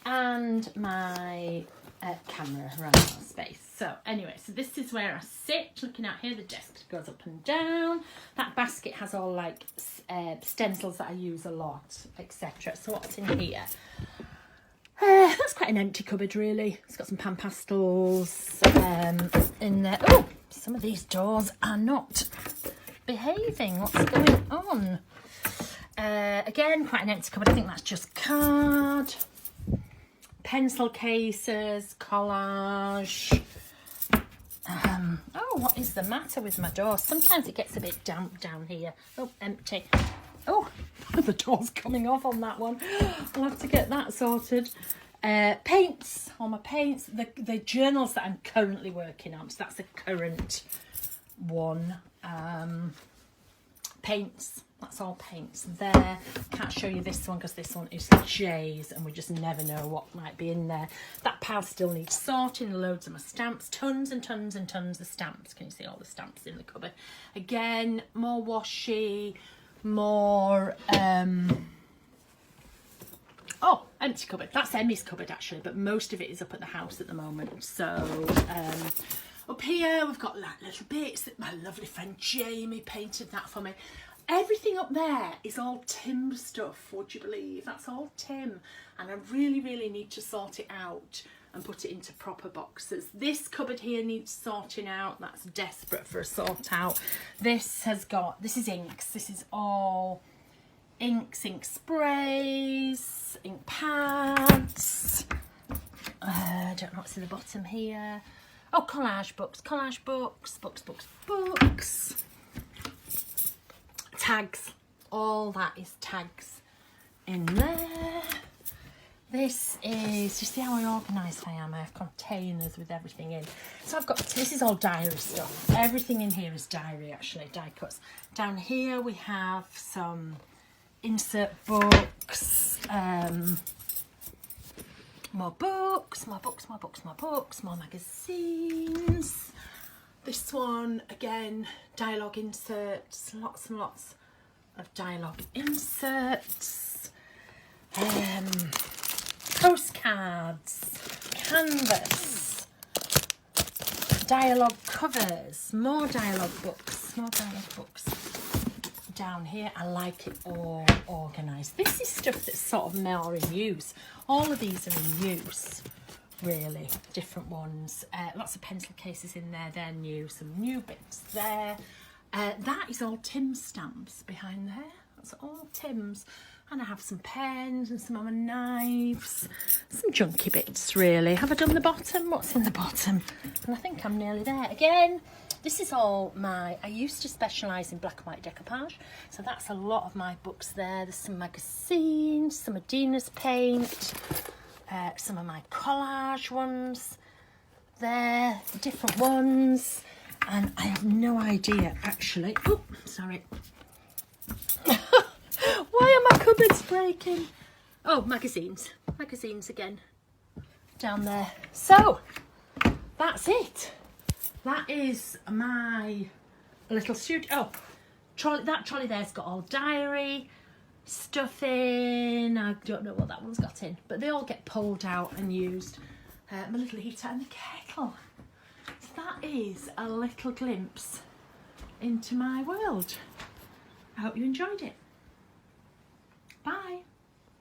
and my camera around that space. So anyway, so this is where I sit looking out here. The desk goes up and down. That basket has all like stencils that I use a lot, etc. So what's in here? That's quite an empty cupboard really. It's got some pan pastels in there. Oh, some of these doors are not behaving. What's going on? Again, quite an empty cupboard. I think that's just card. Pencil cases, collage. Oh, what is the matter with my door? Sometimes it gets a bit damp down here. Oh, empty. Oh, the door's coming off on that one. I'll have to get that sorted. Paints, all my paints. The journals that I'm currently working on. So that's a current one. Paints. That's all paints there. Can't show you this one because this one is J's and we just never know what might be in there. That pile still needs sorting. Loads of my stamps. Tons and tons and tons of stamps. Can you see all the stamps in the cupboard? Again, more washi, more... Oh, empty cupboard. That's Emmy's cupboard actually, but most of it is up at the house at the moment. So... up here we've got like little bits that my lovely friend Jamie painted that for me. Everything up there is all Tim stuff, would you believe? That's all Tim. And I really, really need to sort it out and put it into proper boxes. This cupboard here needs sorting out. That's desperate for a sort out. This is inks. This is all inks, ink sprays, ink pads. I don't know what's in the bottom here. Oh, collage books, books. Tags, all that is tags in there. This is, you see how organised I am? I have containers with everything in. So I've got, this is all diary stuff. Everything in here is diary actually, die cuts. Down here we have some insert books, more books, more magazines. This one, again, Dyalog inserts, lots and lots of Dyalog inserts. Postcards, canvas, Dyalog covers, more Dyalog books. Down here, I like it all organised. This is stuff that's sort of more in use. All of these are in use. Really different ones. Lots of pencil cases in there, they're new. Some new bits there. That is all Tim stamps behind there. That's all Tim's. And I have some pens and some of my knives. Some junky bits really. Have I done the bottom? What's in the bottom? And I think I'm nearly there. Again, this is all my... I used to specialise in black and white decoupage. So that's a lot of my books there. There's some magazines, some Adina's paint. Some of my collage ones there, different ones, and I have no idea actually. Oh, sorry. Why are my cupboards breaking? Oh, magazines again down there. So that's it. That is my little studio. Oh, trolley. That trolley there's got all diary stuff in. I don't know what that one's got in, but they all get pulled out and used. My little heater and the kettle. So that is a little glimpse into my world. I hope you enjoyed it. Bye.